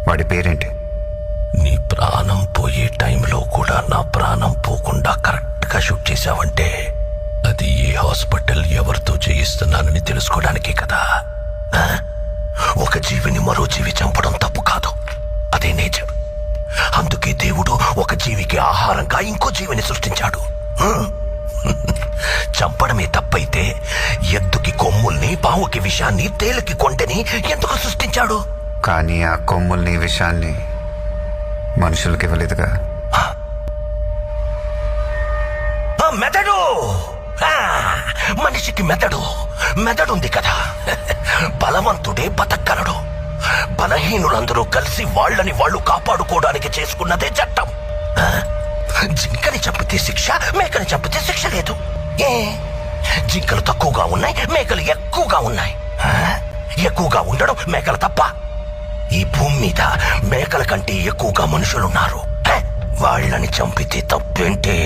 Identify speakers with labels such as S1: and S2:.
S1: వాడి పేరేంటి?
S2: నీ ప్రాణం పోయే టైంలో కూడా నా ప్రాణం పోకుండా కరెక్ట్గా షూట్ చేశావంటే అది ఏ హాస్పిటల్ ఎవరితో చేయిస్తున్నానని తెలుసుకోవడానికే కదా. ఒక జీవిని మరో జీవి చంపడం తప్పు కాదు, అదే నేచర్. అందుకే దేవుడు ఒక జీవికి ఆహారంగా ఇంకో జీవిని సృష్టించాడు. చంపడమే తప్పైతే ఎద్దుకి కొమ్ముల్ని, పావుకి విషాన్ని, తేలికి కొంటని ఎందుకు సృష్టించాడు?
S1: కానీ ఆ కొమ్ముల్ని, విషాన్ని మనుషులకి ఇవ్వలేదుగా.
S2: మెదడు, మనిషికి మెదడుంది కదా. బలవంతుడే బతకగలడు. బలహీనులందరూ కలిసి వాళ్ళని వాళ్ళు కాపాడుకోవడానికి చేసుకున్నదే చట్టం. జింకని చంపితే శిక్ష, మేకని చంపితే శిక్ష లేదు. ఏ జింకలు తక్కువగా ఉన్నాయి, మేకలు ఎక్కువగా ఉన్నాయి. ఎక్కువగా ఉండడం మేకల తప్ప? ఈ భూమి మీద మేకల కంటే ఎక్కువగా మనుషులున్నారు. వాళ్ళని చంపితే తప్పేంటే?